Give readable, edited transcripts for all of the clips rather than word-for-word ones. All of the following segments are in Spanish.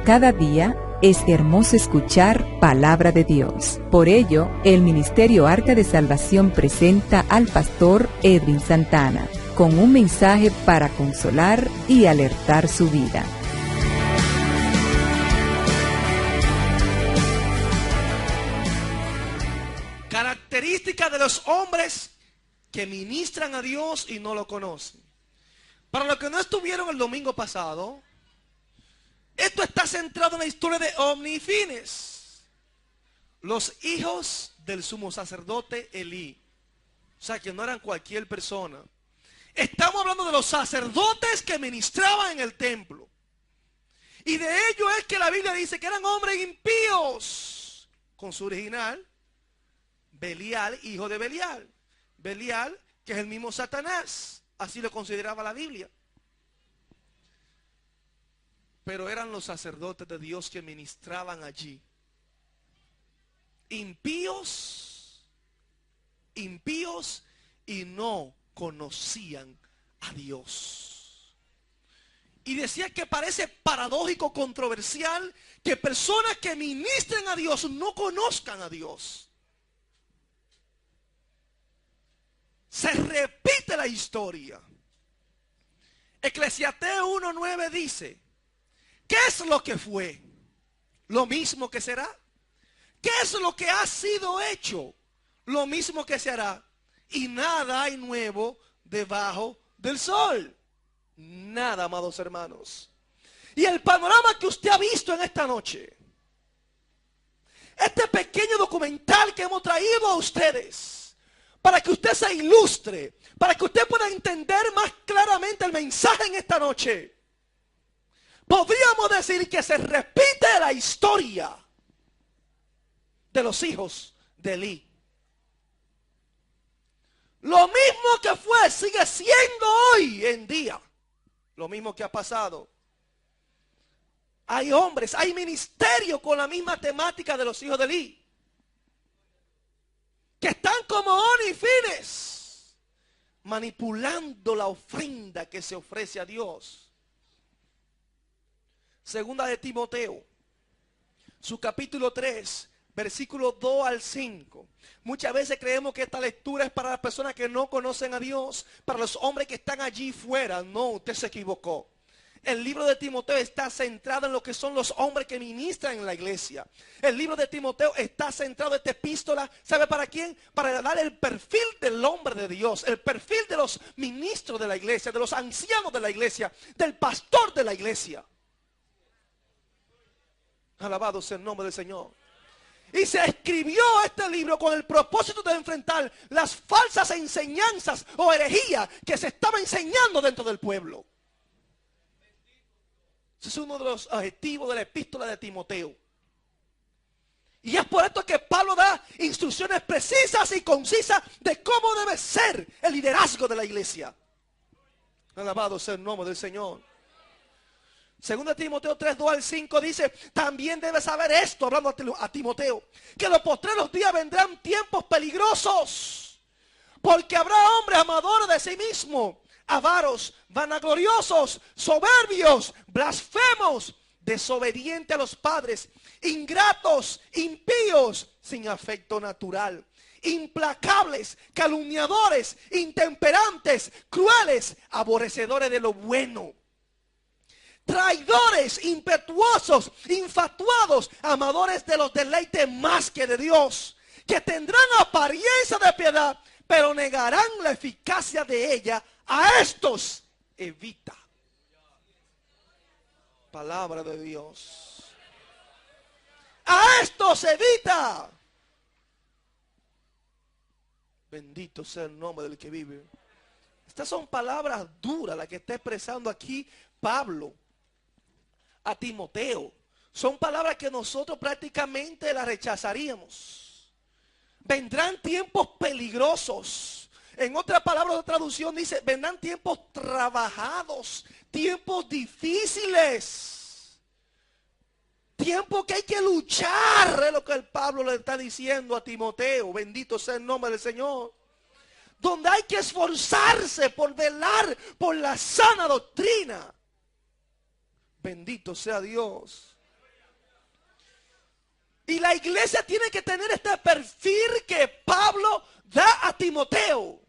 Cada día es hermoso escuchar palabra de Dios. Por ello, el Ministerio Arca de Salvación presenta al pastor Edwin Santana con un mensaje para consolar y alertar su vida. Características de los hombres que ministran a Dios y no lo conocen. Para los que no estuvieron el domingo pasado, esto está centrado en la historia de Ofni y Fines, los hijos del sumo sacerdote Elí. O sea, que no eran cualquier persona. Estamos hablando de los sacerdotes que ministraban en el templo. Y de ello es que la Biblia dice que eran hombres impíos. Con su original, Belial, hijo de Belial. Belial, que es el mismo Satanás. Así lo consideraba la Biblia. Pero eran los sacerdotes de Dios que ministraban allí. Impíos y no conocían a Dios. Y decía que parece paradójico, controversial, que personas que ministren a Dios no conozcan a Dios. Se repite la historia. Eclesiastés 1:9 dice: ¿qué es lo que fue? Lo mismo que será. ¿Qué es lo que ha sido hecho? Lo mismo que se hará. Y nada hay nuevo debajo del sol. Nada, amados hermanos. Y el panorama que usted ha visto en esta noche, este pequeño documental que hemos traído a ustedes, para que usted se ilustre, para que usted pueda entender más claramente el mensaje en esta noche, podríamos decir que se repite la historia de los hijos de Elí. Lo mismo que fue, sigue siendo hoy en día. Lo mismo que ha pasado. Hay hombres, hay ministerios con la misma temática de los hijos de Elí, que están como Ofni y Fines, manipulando la ofrenda que se ofrece a Dios. Segunda de Timoteo, su capítulo 3, versículos 2 al 5. Muchas veces creemos que esta lectura es para las personas que no conocen a Dios, para los hombres que están allí fuera. No, usted se equivocó. El libro de Timoteo está centrado en lo que son los hombres que ministran en la iglesia. El libro de Timoteo está centrado en esta epístola, ¿sabe para quién? Para dar el perfil del hombre de Dios, el perfil de los ministros de la iglesia, de los ancianos de la iglesia, del pastor de la iglesia. Alabado sea el nombre del Señor. Y se escribió este libro con el propósito de enfrentar las falsas enseñanzas o herejías que se estaba enseñando dentro del pueblo. Ese es uno de los objetivos de la epístola de Timoteo. Y es por esto que Pablo da instrucciones precisas y concisas de cómo debe ser el liderazgo de la iglesia. Alabado sea el nombre del Señor. Segunda Timoteo 3, 2 al 5 dice: también debes saber esto, hablando a Timoteo, que en los postreros días vendrán tiempos peligrosos, porque habrá hombres amadores de sí mismos, avaros, vanagloriosos, soberbios, blasfemos, desobedientes a los padres, ingratos, impíos, sin afecto natural, implacables, calumniadores, intemperantes, crueles, aborrecedores de lo bueno, traidores, impetuosos, infatuados, amadores de los deleites más que de Dios, que tendrán apariencia de piedad, pero negarán la eficacia de ella. A estos evita. Palabra de Dios. A estos evita. Bendito sea el nombre del que vive. Estas son palabras duras las que está expresando aquí Pablo a Timoteo. Son palabras que nosotros prácticamente las rechazaríamos. Vendrán tiempos peligrosos. En otra palabra de traducción dice: vendrán tiempos trabajados, tiempos difíciles, tiempos que hay que luchar. Es lo que el Pablo le está diciendo a Timoteo. Bendito sea el nombre del Señor. Donde hay que esforzarse por velar por la sana doctrina. Bendito sea Dios. Y la iglesia tiene que tener este perfil que Pablo da a Timoteo.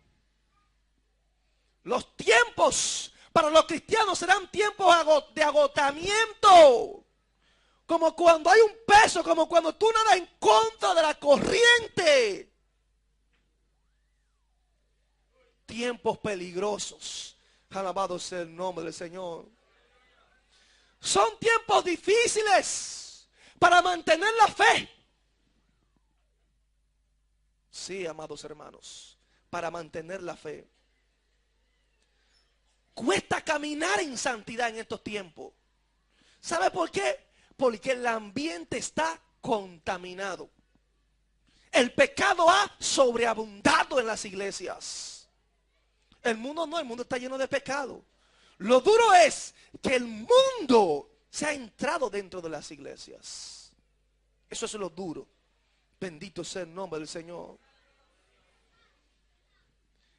Los tiempos para los cristianos serán tiempos de agotamiento. Como cuando hay un peso, como cuando tú nadas en contra de la corriente. Tiempos peligrosos. Alabado sea el nombre del Señor. Son tiempos difíciles para mantener la fe. Sí, amados hermanos, para mantener la fe. Cuesta caminar en santidad en estos tiempos. ¿Sabe por qué? Porque el ambiente está contaminado. El pecado ha sobreabundado en las iglesias. El mundo no, el mundo está lleno de pecado. Lo duro es que el mundo se ha entrado dentro de las iglesias. Eso es lo duro. Bendito sea el nombre del Señor.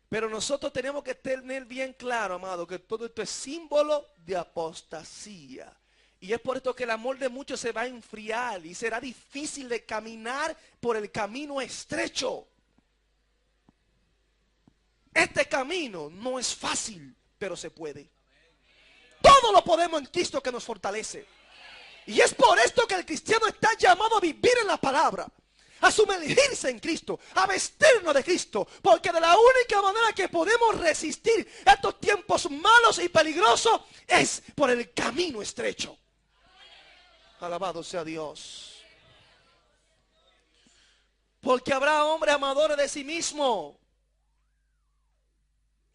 Pero nosotros tenemos que tener bien claro, amado, que todo esto es símbolo de apostasía. Y es por esto que el amor de muchos se va a enfriar y será difícil de caminar por el camino estrecho. Este camino no es fácil, pero se puede. Todo lo podemos en Cristo que nos fortalece. Y es por esto que el cristiano está llamado a vivir en la palabra, a sumergirse en Cristo, a vestirnos de Cristo, porque de la única manera que podemos resistir estos tiempos malos y peligrosos es por el camino estrecho. Alabado sea Dios. Porque habrá hombres amadores de sí mismos,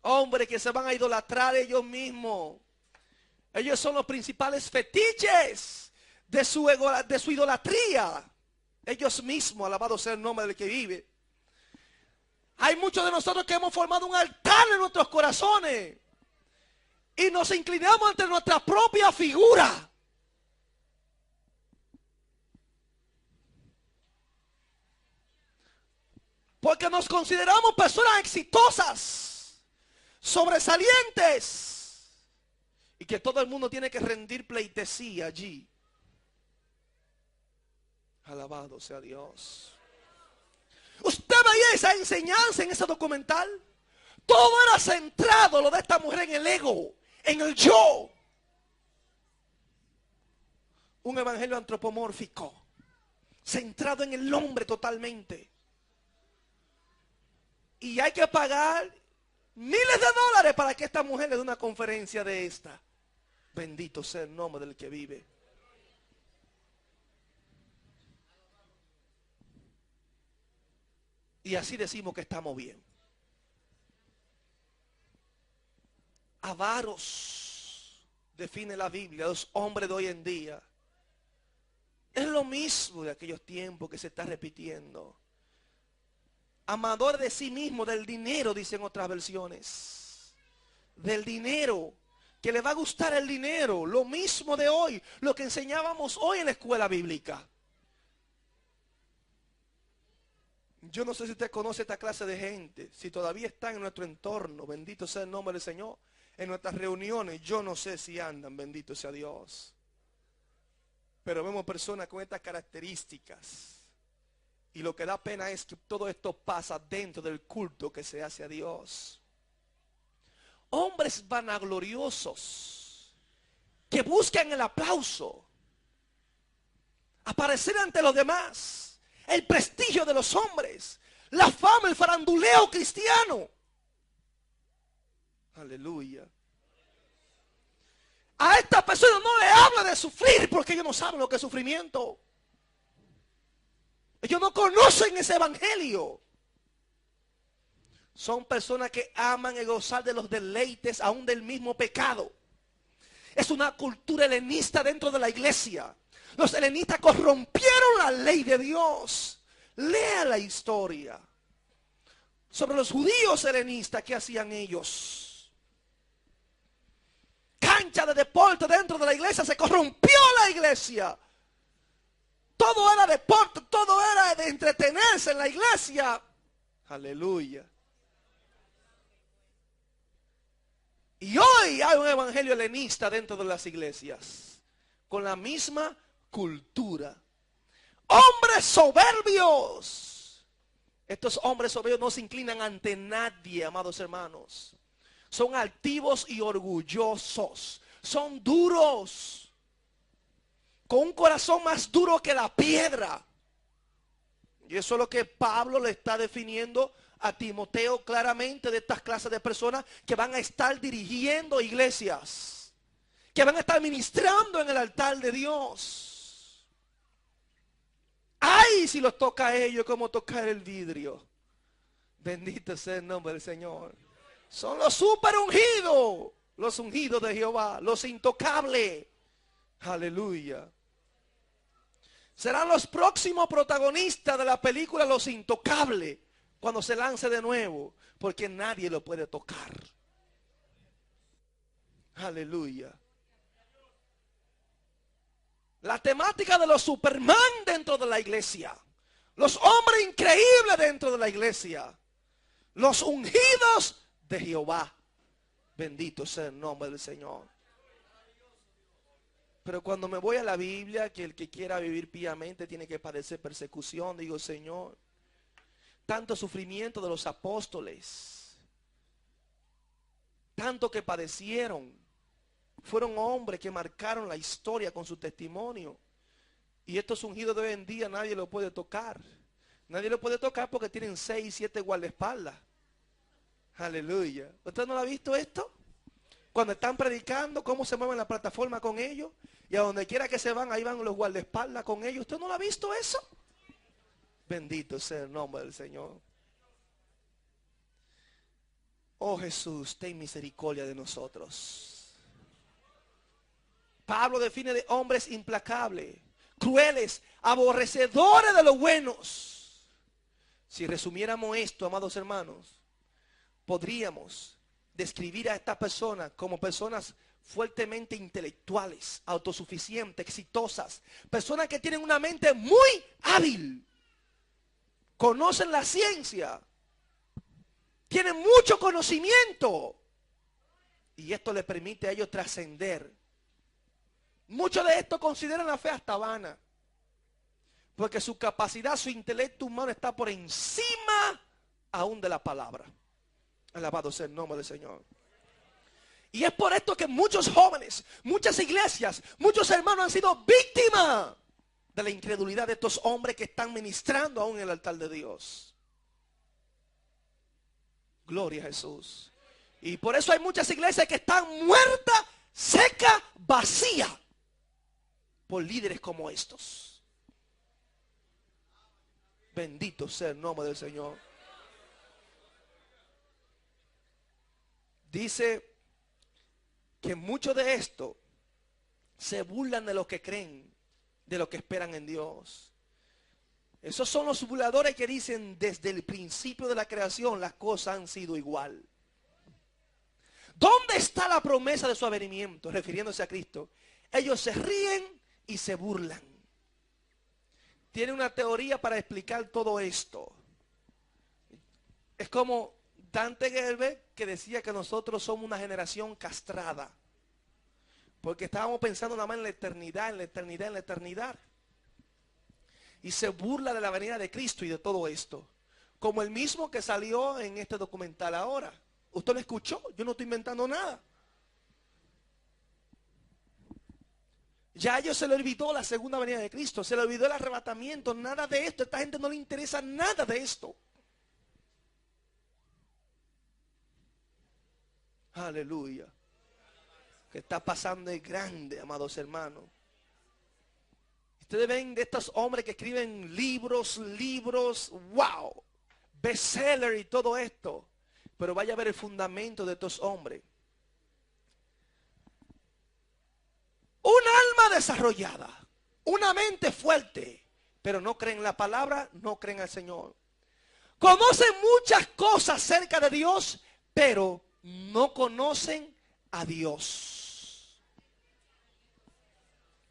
hombres que se van a idolatrar ellos mismos. Ellos son los principales fetiches de su idolatría. Ellos mismos, alabado sea el nombre del que vive. Hay muchos de nosotros que hemos formado un altar en nuestros corazones y nos inclinamos ante nuestra propia figura. Porque nos consideramos personas exitosas, sobresalientes, y que todo el mundo tiene que rendir pleitesía allí. Alabado sea Dios. Usted veía esa enseñanza en ese documental. Todo era centrado, lo de esta mujer, en el ego, en el yo. Un evangelio antropomórfico, centrado en el hombre totalmente. Y hay que pagar miles de dólares para que esta mujer le dé una conferencia de esta. Bendito sea el nombre del que vive. Y así decimos que estamos bien. Avaros, define la Biblia, los hombres de hoy en día. Es lo mismo de aquellos tiempos que se está repitiendo. Amador de sí mismo, del dinero, dicen otras versiones. Del dinero, que le va a gustar el dinero. Lo mismo de hoy, lo que enseñábamos hoy en la escuela bíblica. Yo no sé si usted conoce esta clase de gente, si todavía están en nuestro entorno, bendito sea el nombre del Señor, en nuestras reuniones, yo no sé si andan, bendito sea Dios. Pero vemos personas con estas características. Y lo que da pena es que todo esto pasa dentro del culto que se hace a Dios. Hombres vanagloriosos que buscan el aplauso, aparecer ante los demás, el prestigio de los hombres, la fama, el faranduleo cristiano. Aleluya. A esta persona no le habla de sufrir porque ellos no saben lo que es sufrimiento. Ellos no conocen ese evangelio. Son personas que aman y gozar de los deleites aún del mismo pecado. Es una cultura helenista dentro de la iglesia. Los helenistas corrompieron la ley de Dios. Lea la historia sobre los judíos helenistas. ¿Qué hacían ellos? Cancha de deporte dentro de la iglesia. Se corrompió la iglesia. Todo era deporte, todo era de entretenerse en la iglesia. Aleluya. Y hoy hay un evangelio helenista dentro de las iglesias, con la misma cultura. Hombres soberbios. Estos hombres soberbios no se inclinan ante nadie, amados hermanos. Son altivos y orgullosos. Son duros. Con un corazón más duro que la piedra. Y eso es lo que Pablo le está definiendo a Timoteo claramente, de estas clases de personas que van a estar dirigiendo iglesias, que van a estar ministrando en el altar de Dios. Ay, si los toca a ellos como tocar el vidrio. Bendito sea el nombre del Señor. Son los super ungidos, los ungidos de Jehová, los intocables. Aleluya. Serán los próximos protagonistas de la película Los Intocables cuando se lance de nuevo, porque nadie lo puede tocar. Aleluya. La temática de los Superman dentro de la iglesia, los hombres increíbles dentro de la iglesia, los ungidos de Jehová. Bendito sea el nombre del Señor. Pero cuando me voy a la Biblia, que el que quiera vivir piamente tiene que padecer persecución, digo, Señor, tanto sufrimiento de los apóstoles, tanto que padecieron, fueron hombres que marcaron la historia con su testimonio. Y estos ungidos de hoy en día nadie lo puede tocar. Nadie lo puede tocar porque tienen 6, 7 guardaespaldas. Aleluya. ¿Usted no lo ha visto esto? Cuando están predicando, cómo se mueven la plataforma con ellos. Y a donde quiera que se van, ahí van los guardaespaldas con ellos. ¿Usted no lo ha visto eso? Bendito sea el nombre del Señor. Oh Jesús, ten misericordia de nosotros. Pablo define de hombres implacables, crueles, aborrecedores de los buenos. Si resumiéramos esto, amados hermanos, podríamos describir a estas personas como personas fuertemente intelectuales, autosuficientes, exitosas, personas que tienen una mente muy hábil, conocen la ciencia, tienen mucho conocimiento y esto les permite a ellos trascender. Muchos de estos consideran la fe hasta vana, porque su capacidad, su intelecto humano está por encima aún de la palabra. Alabado sea el nombre del Señor. Y es por esto que muchos jóvenes, muchas iglesias, muchos hermanos han sido víctimas de la incredulidad de estos hombres que están ministrando aún en el altar de Dios. Gloria a Jesús. Y por eso hay muchas iglesias que están muertas, secas, vacías, por líderes como estos. Bendito sea el nombre del Señor. Dice que muchos de estos se burlan de lo que creen, de lo que esperan en Dios. Esos son los burladores que dicen desde el principio de la creación las cosas han sido igual. ¿Dónde está la promesa de su avenimiento? Refiriéndose a Cristo. Ellos se ríen y se burlan. Tiene una teoría para explicar todo esto. Es como Dante Gebel, que decía que nosotros somos una generación castrada. Porque estábamos pensando nada más en la eternidad, en la eternidad, en la eternidad. Y se burla de la venida de Cristo y de todo esto. Como el mismo que salió en este documental ahora. ¿Usted lo escuchó? Yo no estoy inventando nada. Ya a ellos se le olvidó la segunda venida de Cristo. Se le olvidó el arrebatamiento. Nada de esto. A esta gente no le interesa nada de esto. Aleluya. Que está pasando es grande, amados hermanos. Ustedes ven de estos hombres que escriben libros, wow, bestseller y todo esto. Pero vaya a ver el fundamento de estos hombres. Un alma desarrollada, una mente fuerte, pero no creen en la palabra, no creen al Señor. Conocen muchas cosas acerca de Dios, pero no conocen a Dios.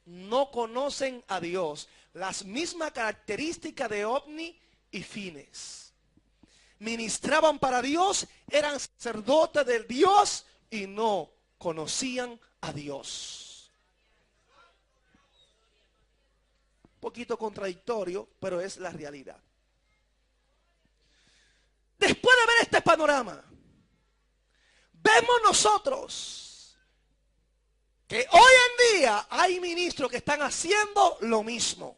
No conocen a Dios. Las mismas características de Ovni y Fines. Ministraban para Dios, eran sacerdotes del Dios y no conocían a Dios. poquito contradictorio, pero es la realidad. Después de ver este panorama, vemos nosotros que hoy en día hay ministros que están haciendo lo mismo.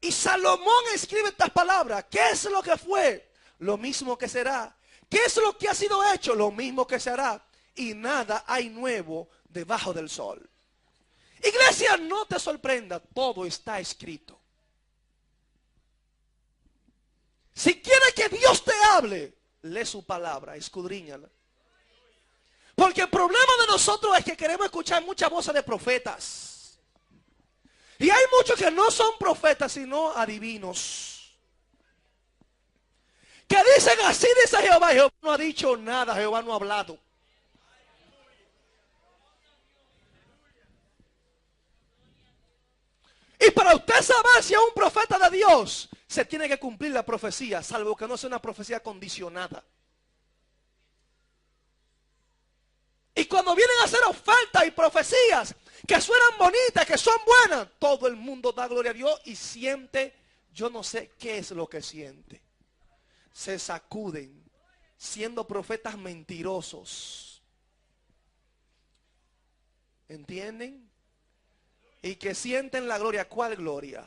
Y Salomón escribe estas palabras. ¿Qué es lo que fue? Lo mismo que será. ¿Qué es lo que ha sido hecho? Lo mismo que se hará. Y nada hay nuevo debajo del sol. Iglesia, no te sorprenda, todo está escrito. Si quieres que Dios te hable, lee su palabra, escudriñala. Porque el problema de nosotros es que queremos escuchar muchas voces de profetas. Y hay muchos que no son profetas, sino adivinos. Que dicen así, dice Jehová. Jehová no ha dicho nada, Jehová no ha hablado. Y para usted saber si es un profeta de Dios, se tiene que cumplir la profecía, salvo que no sea una profecía condicionada. Y cuando vienen a hacer ofertas y profecías que suenan bonitas, que son buenas, todo el mundo da gloria a Dios y siente, yo no sé qué es lo que siente. Se sacuden, siendo profetas mentirosos. ¿Entienden? Y que sienten la gloria. ¿Cuál gloria?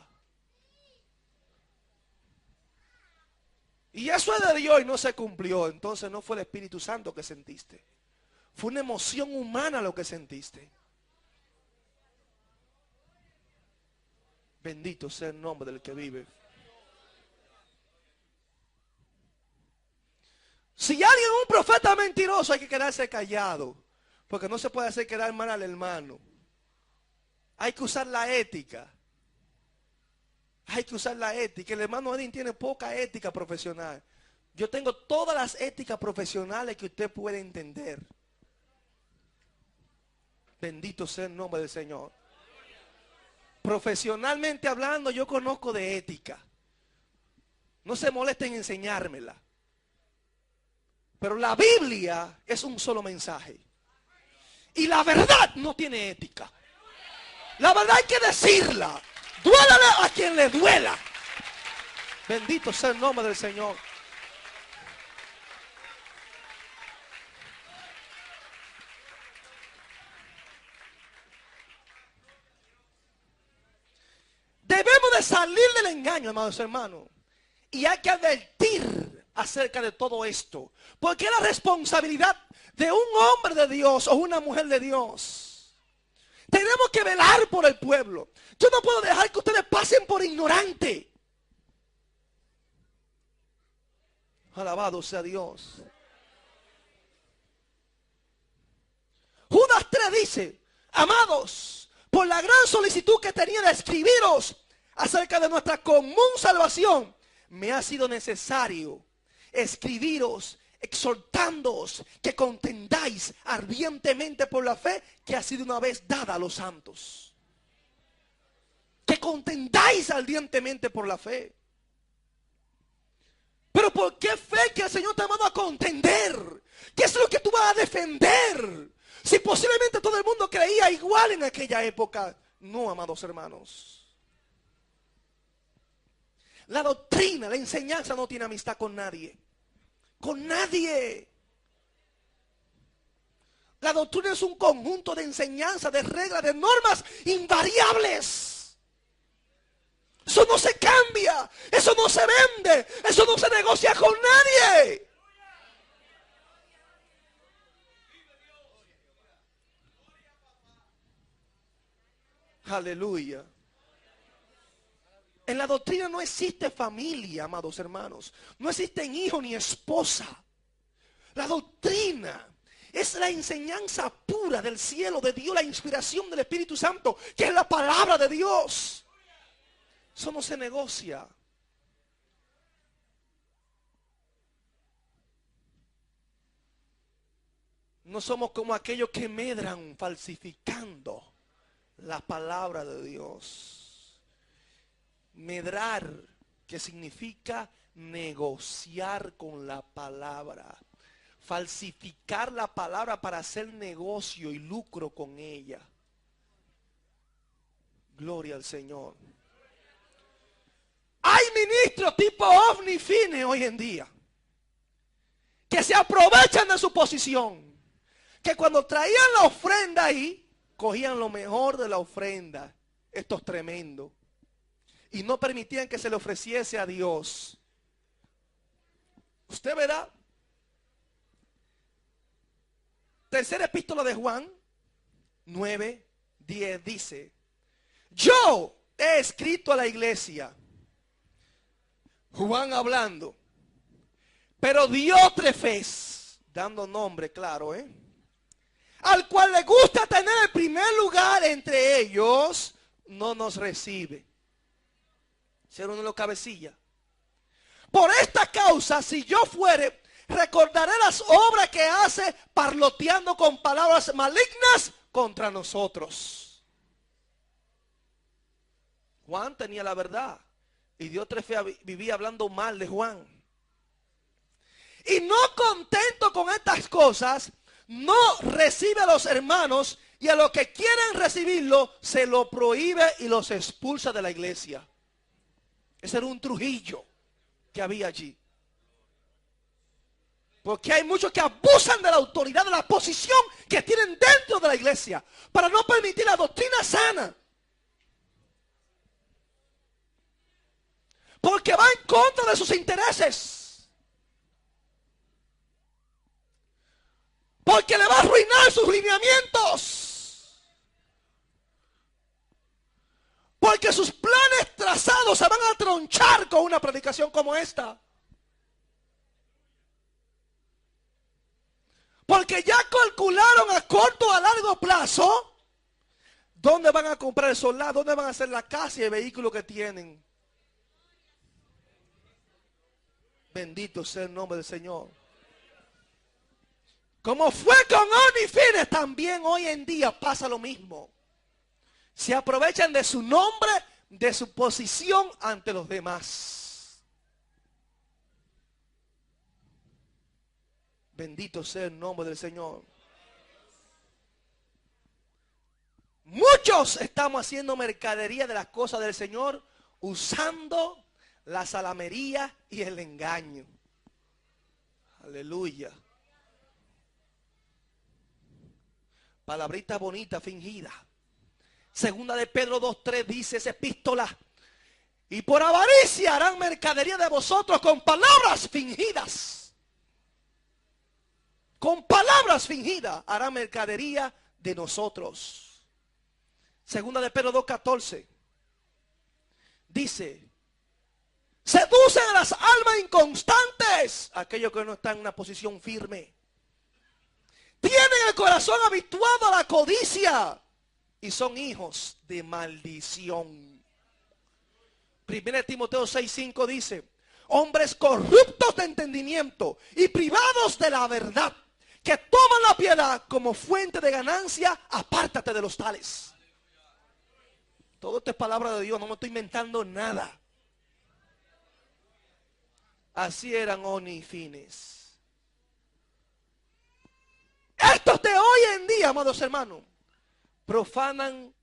Y eso es de Dios y no se cumplió. Entonces no fue el Espíritu Santo que sentiste. Fue una emoción humana lo que sentiste. Bendito sea el nombre del que vive. Si alguien es un profeta mentiroso, hay que quedarse callado. Porque no se puede hacer quedar mal al hermano. Hay que usar la ética. Hay que usar la ética. El hermano Edwin tiene poca ética profesional. Yo tengo todas las éticas profesionales que usted puede entender. Bendito sea el nombre del Señor. Profesionalmente hablando, yo conozco de ética. No se molesten en enseñármela. Pero la Biblia es un solo mensaje. Y la verdad no tiene ética. La verdad hay que decirla. Duélale a quien le duela. Bendito sea el nombre del Señor. Debemos de salir del engaño, amados hermanos. Y hay que advertir acerca de todo esto. Porque es la responsabilidad de un hombre de Dios o una mujer de Dios. Tenemos que velar por el pueblo. Yo no puedo dejar que ustedes pasen por ignorante. Alabado sea Dios. Judas 3 dice: amados, por la gran solicitud que tenía de escribiros acerca de nuestra común salvación, me ha sido necesario escribiros exhortándoos que contendáis ardientemente por la fe que ha sido una vez dada a los santos. Que contendáis ardientemente por la fe. Pero ¿por qué fe que el Señor te ha mandado a contender? ¿Qué es lo que tú vas a defender? Si posiblemente todo el mundo creía igual en aquella época. No, amados hermanos. La doctrina, la enseñanza no tiene amistad con nadie. Con nadie. La doctrina es un conjunto de enseñanzas, de reglas, de normas invariables. Eso no se cambia. Eso no se vende. Eso no se negocia con nadie. Aleluya. En la doctrina no existe familia, amados hermanos. No existen hijos ni esposa. La doctrina es la enseñanza pura del cielo, de Dios, la inspiración del Espíritu Santo, que es la palabra de Dios. Eso no se negocia. No somos como aquellos que medran falsificando la palabra de Dios. Medrar, que significa negociar con la palabra. Falsificar la palabra para hacer negocio y lucro con ella. Gloria al Señor. Hay ministros tipo ovni fines hoy en día que se aprovechan de su posición, que cuando traían la ofrenda ahí, cogían lo mejor de la ofrenda, estos tremendos, y no permitían que se le ofreciese a Dios. Usted verá, tercera epístola de Juan 9:10 dice: yo he escrito a la iglesia, Juan hablando, pero Diótrefes, dando nombre, claro, al cual le gusta tener el primer lugar entre ellos, no nos recibe. Ser uno de los cabecillas. Por esta causa, si yo fuere, recordaré las obras que hace, parloteando con palabras malignas contra nosotros. Juan tenía la verdad y Diótrefes vivía hablando mal de Juan. Y no contento con estas cosas, no recibe a los hermanos, y a los que quieren recibirlo se lo prohíbe y los expulsa de la iglesia. Ese era un Trujillo que había allí. Porque hay muchos que abusan de la autoridad, de la posición que tienen dentro de la iglesia, para no permitir la doctrina sana. Porque va en contra de sus intereses. Porque le va a arruinar sus lineamientos. Porque sus planes trazados se van a tronchar con una predicación como esta. Porque ya calcularon a corto o a largo plazo dónde van a comprar el solar, dónde van a hacer la casa y el vehículo que tienen. Bendito sea el nombre del Señor. Como fue con Oni Fines, también hoy en día pasa lo mismo. Se aprovechan de su nombre, de su posición ante los demás. Bendito sea el nombre del Señor. Muchos estamos haciendo mercadería de las cosas del Señor, usando la salamería y el engaño. Aleluya. Palabrita bonita, fingida. Segunda de Pedro 2:3 dice esa epístola: y por avaricia harán mercadería de vosotros con palabras fingidas. Con palabras fingidas harán mercadería de nosotros. Segunda de Pedro 2:14 dice: seducen a las almas inconstantes, aquellos que no están en una posición firme. Tienen el corazón habituado a la codicia y son hijos de maldición. Primera de Timoteo 6:5 dice: hombres corruptos de entendimiento y privados de la verdad, que toman la piedad como fuente de ganancia, apártate de los tales. Todo esto es palabra de Dios, no me estoy inventando nada. Así eran Oni y Fines. Estos de hoy en día, amados hermanos, profanan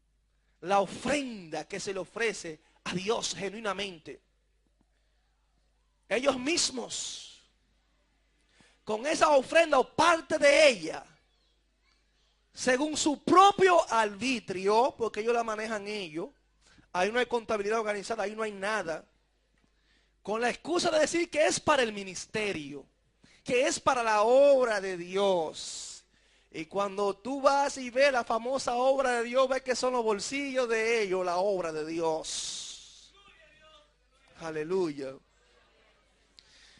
la ofrenda que se le ofrece a Dios genuinamente. Ellos mismos, con esa ofrenda o parte de ella, según su propio arbitrio, porque ellos la manejan ellos, ahí no hay contabilidad organizada, ahí no hay nada, con la excusa de decir que es para el ministerio, que es para la obra de Dios. Y cuando tú vas y ves la famosa obra de Dios, ves que son los bolsillos de ellos, la obra de Dios. Aleluya.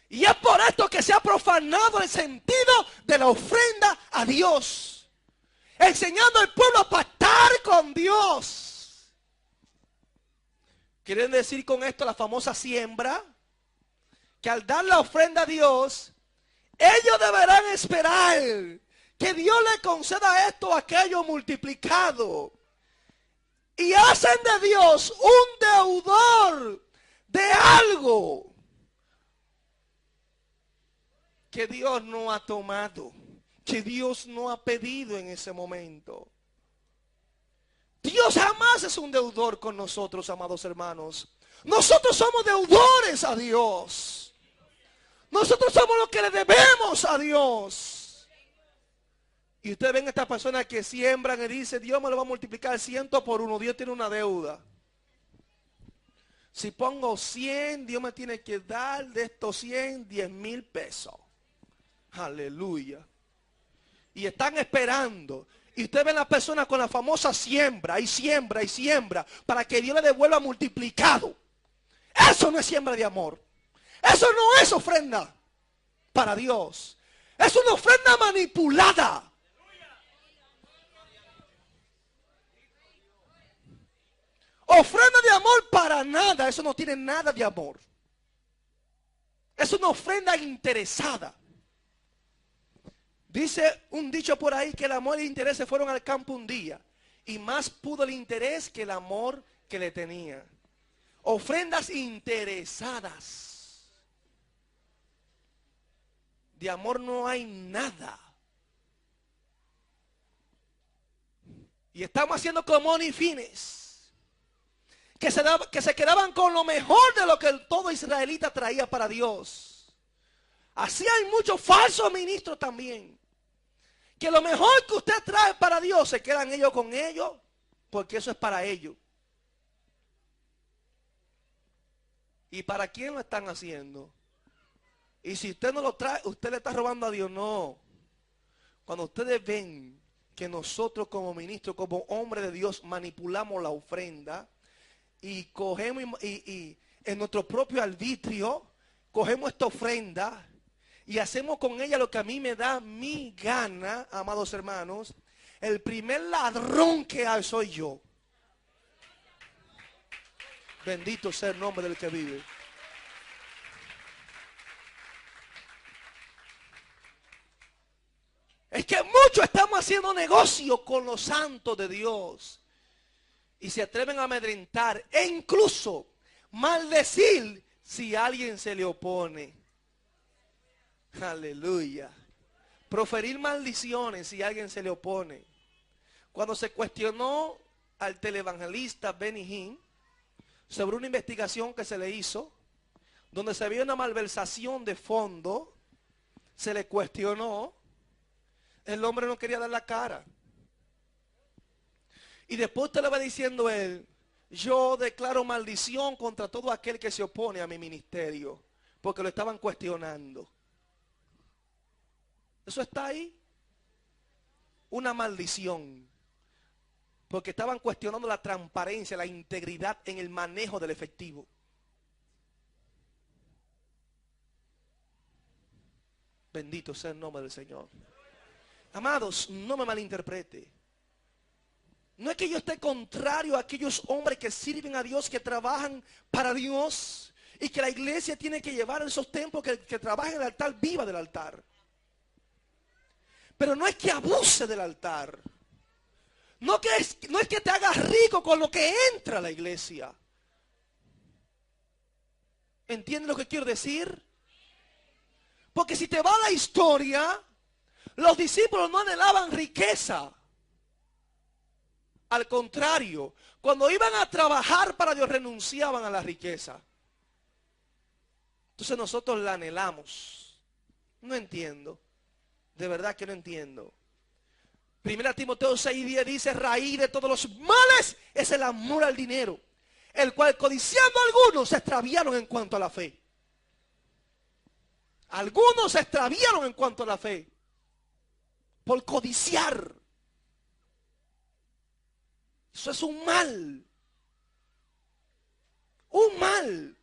Y es por esto que se ha profanado el sentido de la ofrenda a Dios, enseñando al pueblo a pactar con Dios. ¿Quieren decir con esto la famosa siembra? Que al dar la ofrenda a Dios, ellos deberán esperar que Dios le conceda esto o aquello multiplicado. Y hacen de Dios un deudor de algo que Dios no ha tomado, que Dios no ha pedido en ese momento. Dios Dios jamás es un deudor con nosotros, amados hermanos. Nosotros somos deudores a Dios. Nosotros somos los que le debemos a Dios. Y ustedes ven a estas personas que siembran y dicen, Dios me lo va a multiplicar 100 por 1. Dios tiene una deuda. Si pongo 100, Dios me tiene que dar de estos 100, 10,000 pesos. Aleluya. Y están esperando. Y usted ve a las personas con la famosa siembra y siembra y siembra para que Dios le devuelva multiplicado. Eso no es siembra de amor. Eso no es ofrenda para Dios. Es una ofrenda manipulada. Ofrenda de amor para nada. Eso no tiene nada de amor. Es una ofrenda interesada. Dice un dicho por ahí que el amor y el interés se fueron al campo un día. Y más pudo el interés que el amor que le tenía. Ofrendas interesadas. De amor no hay nada. Y estamos haciendo como ni fines. Que se quedaban con lo mejor de lo que todo israelita traía para Dios. Así hay muchos falsos ministros también. Que lo mejor que usted trae para Dios se quedan ellos con ellos. Porque eso es para ellos. ¿Y para quién lo están haciendo? Y si usted no lo trae, usted le está robando a Dios. No. Cuando ustedes ven que nosotros como ministros, como hombres de Dios, manipulamos la ofrenda y cogemos y en nuestro propio arbitrio, cogemos esta ofrenda y hacemos con ella lo que a mí me da mi gana, amados hermanos, el primer ladrón que hay soy yo. Bendito sea el nombre del que vive. Es que muchos estamos haciendo negocio con los santos de Dios. Y se atreven a amedrentar e incluso maldecir si alguien se le opone. Aleluya. Proferir maldiciones si alguien se le opone. Cuando se cuestionó al televangelista Benny Hinn sobre una investigación que se le hizo, donde se vio una malversación de fondo, se le cuestionó, el hombre no quería dar la cara. Y después usted le va diciendo él, yo declaro maldición contra todo aquel que se opone a mi ministerio, porque lo estaban cuestionando. Eso está ahí. Una maldición. Porque estaban cuestionando la transparencia, la integridad en el manejo del efectivo. Bendito sea el nombre del Señor. Amados, no me malinterprete. No es que yo esté contrario a aquellos hombres que sirven a Dios, que trabajan para Dios. Y que la iglesia tiene que llevar esos templos que trabajen en el altar, viva del altar. Pero no es que abuse del altar. No es que te hagas rico con lo que entra a la iglesia. ¿Entiendes lo que quiero decir? Porque si te va la historia, los discípulos no anhelaban riqueza. Al contrario, cuando iban a trabajar para Dios renunciaban a la riqueza. Entonces nosotros la anhelamos. No entiendo. De verdad que no entiendo. 1 Timoteo 6:10 dice, raíz de todos los males es el amor al dinero, el cual codiciando algunos se extraviaron en cuanto a la fe. Algunos se extraviaron en cuanto a la fe. Por codiciar. Eso es un mal. Un mal.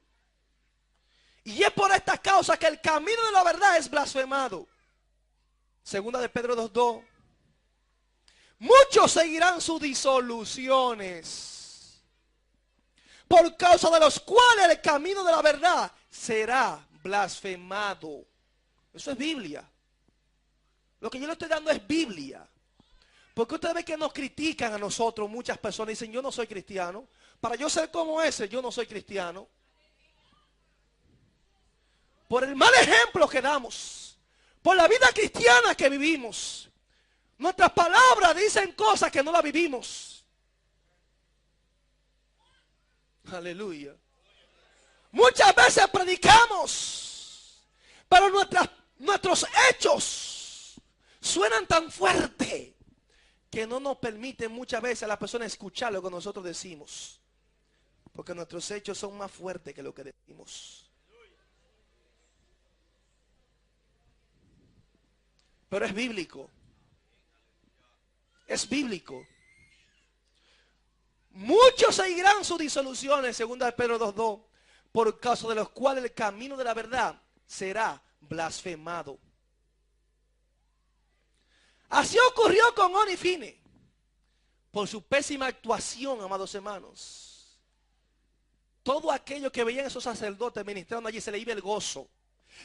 Y es por esta causa que el camino de la verdad es blasfemado. Segunda de Pedro 2:2. Muchos seguirán sus disoluciones, por causa de los cuales el camino de la verdad será blasfemado. Eso es Biblia. Lo que yo le estoy dando es Biblia. Porque usted ve que nos critican a nosotros muchas personas. Dicen, yo no soy cristiano. Para yo ser como ese, yo no soy cristiano. Por el mal ejemplo que damos. Por la vida cristiana que vivimos. Nuestras palabras dicen cosas que no las vivimos. Aleluya. Muchas veces predicamos, pero nuestros hechos suenan tan fuerte que no nos permiten muchas veces a las personas escuchar lo que nosotros decimos. Porque nuestros hechos son más fuertes que lo que decimos. Pero es bíblico. Es bíblico. Muchos seguirán sus disoluciones, segunda de Pedro 2:2, por causa de los cuales el camino de la verdad será blasfemado. Así ocurrió con Oni y Fine. Por su pésima actuación, amados hermanos. Todo aquello que veían esos sacerdotes ministrando allí, se les iba el gozo.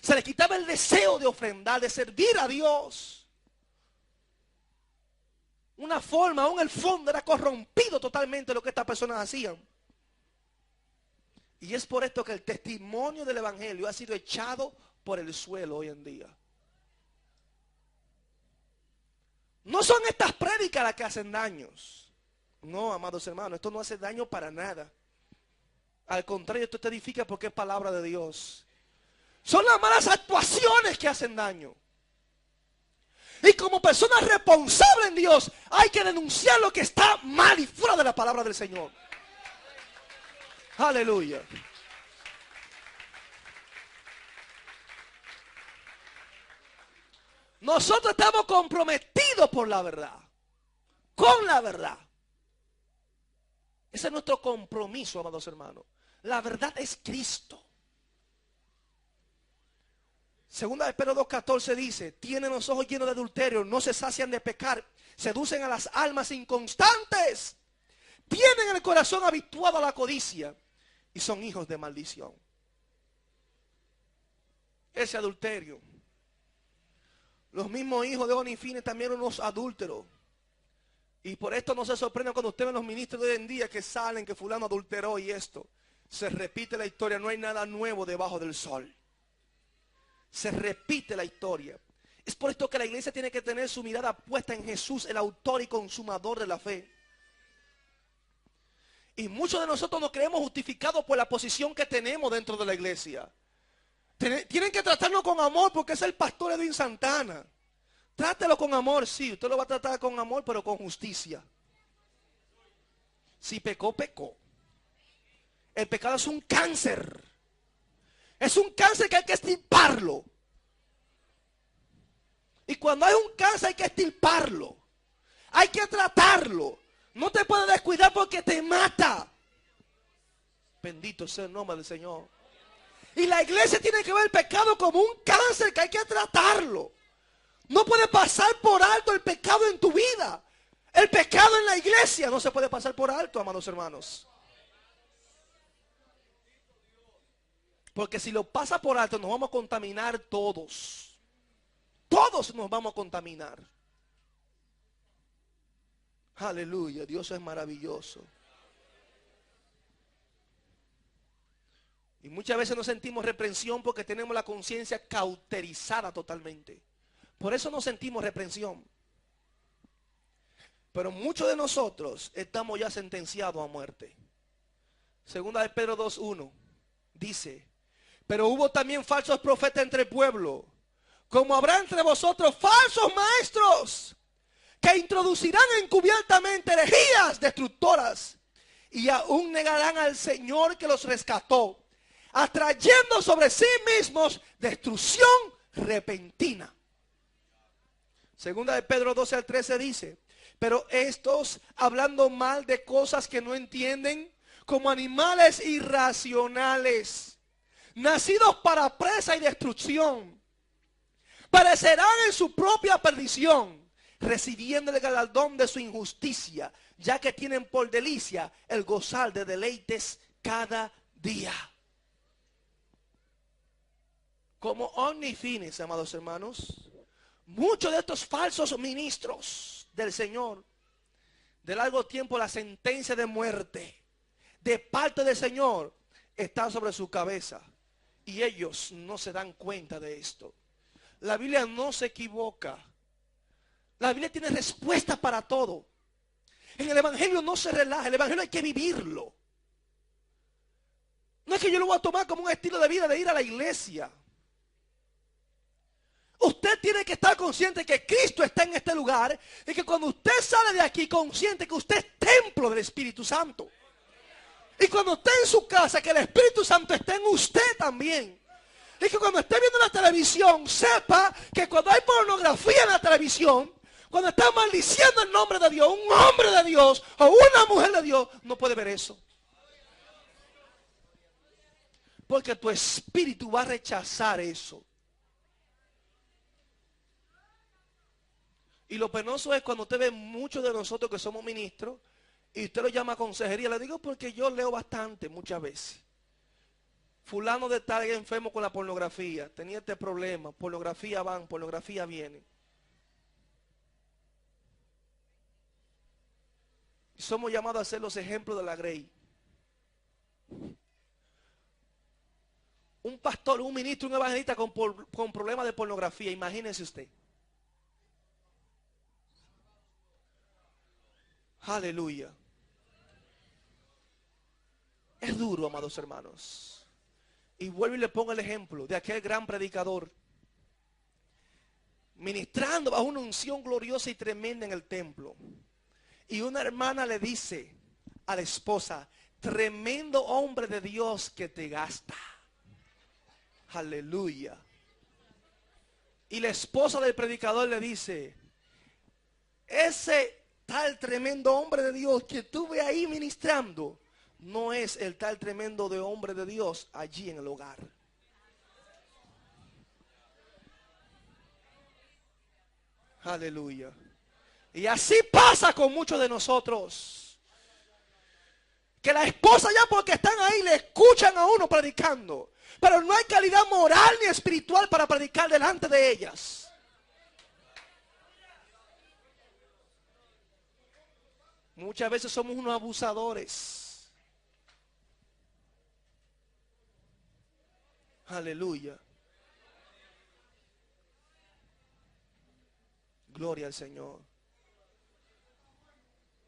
Se les quitaba el deseo de ofrendar, de servir a Dios. Una forma, aún el fondo era corrompido totalmente lo que estas personas hacían. Y es por esto que el testimonio del evangelio ha sido echado por el suelo hoy en día. No son estas prédicas las que hacen daños. No, amados hermanos, esto no hace daño para nada. Al contrario, esto te edifica porque es palabra de Dios. Son las malas actuaciones que hacen daño. Y como personas responsables en Dios, hay que denunciar lo que está mal y fuera de la palabra del Señor. Aleluya. Nosotros estamos comprometidos por la verdad. Con la verdad. Ese es nuestro compromiso, amados hermanos. La verdad es Cristo. Segunda de Pedro 2:14 dice: tienen los ojos llenos de adulterio, no se sacian de pecar, seducen a las almas inconstantes, tienen el corazón habituado a la codicia y son hijos de maldición. Ese adulterio. Los mismos hijos de Oni y Fine también eran unos adúlteros. Y por esto no se sorprenda cuando usted ve los ministros de hoy en día que salen, que fulano adulteró y esto. Se repite la historia, no hay nada nuevo debajo del sol. Se repite la historia. Es por esto que la iglesia tiene que tener su mirada puesta en Jesús, el autor y consumador de la fe. Y muchos de nosotros nos creemos justificados por la posición que tenemos dentro de la iglesia. Tienen que tratarnos con amor porque es el pastor Edwin Santana. Trátelo con amor, sí, usted lo va a tratar con amor, pero con justicia. Si pecó, pecó. El pecado es un cáncer. Es un cáncer que hay que extirparlo. Y cuando hay un cáncer hay que extirparlo. Hay que tratarlo. No te puedes descuidar porque te mata. Bendito sea el nombre del Señor. Y la iglesia tiene que ver el pecado como un cáncer que hay que tratarlo. No puede pasar por alto el pecado en tu vida. El pecado en la iglesia no se puede pasar por alto, amados hermanos. Porque si lo pasa por alto nos vamos a contaminar todos. Todos nos vamos a contaminar. Aleluya, Dios es maravilloso. Y muchas veces nos sentimos reprensión porque tenemos la conciencia cauterizada totalmente. Por eso no sentimos reprensión. Pero muchos de nosotros estamos ya sentenciados a muerte. Segunda de Pedro 2:1 dice: pero hubo también falsos profetas entre el pueblo, como habrá entre vosotros falsos maestros, que introducirán encubiertamente herejías destructoras, y aún negarán al Señor que los rescató, atrayendo sobre sí mismos destrucción repentina. Segunda de Pedro 12:13 dice: pero estos, hablando mal de cosas que no entienden, como animales irracionales, nacidos para presa y destrucción, perecerán en su propia perdición, recibiendo el galardón de su injusticia, ya que tienen por delicia el gozar de deleites cada día. Como Oni y Fine, amados hermanos, muchos de estos falsos ministros del Señor, de largo tiempo la sentencia de muerte de parte del Señor está sobre su cabeza. Y ellos no se dan cuenta de esto. La Biblia no se equivoca. La Biblia tiene respuesta para todo. En el evangelio no se relaja. El evangelio hay que vivirlo. No es que yo lo voy a tomar como un estilo de vida de ir a la iglesia. Usted tiene que estar consciente que Cristo está en este lugar y que cuando usted sale de aquí consciente que usted es templo del Espíritu Santo. Y cuando esté en su casa, que el Espíritu Santo esté en usted también. Y que cuando esté viendo la televisión, sepa que cuando hay pornografía en la televisión, cuando está maldiciendo el nombre de Dios, un hombre de Dios o una mujer de Dios, no puede ver eso. Porque tu espíritu va a rechazar eso. Y lo penoso es cuando usted ve muchos de nosotros que somos ministros y usted lo llama a consejería. Le digo porque yo leo bastante muchas veces. Fulano de tal enfermo con la pornografía, tenía este problema, pornografía van, pornografía viene. Y somos llamados a ser los ejemplos de la Grey. Un pastor, un ministro, un evangelista con problemas de pornografía, imagínese usted. Aleluya. Es duro, amados hermanos. Y vuelvo y le pongo el ejemplo de aquel gran predicador ministrando bajo una unción gloriosa y tremenda en el templo. Y una hermana le dice a la esposa: tremendo hombre de Dios que te gasta. Aleluya. Y la esposa del predicador le dice: ese tal tremendo hombre de Dios que tú ves ahí ministrando no es el tal tremendo de hombre de Dios allí en el hogar. Aleluya. Y así pasa con muchos de nosotros, que la esposa ya porque están ahí le escuchan a uno predicando, pero no hay calidad moral ni espiritual para predicar delante de ellas. Muchas veces somos unos abusadores. Aleluya. Gloria al Señor.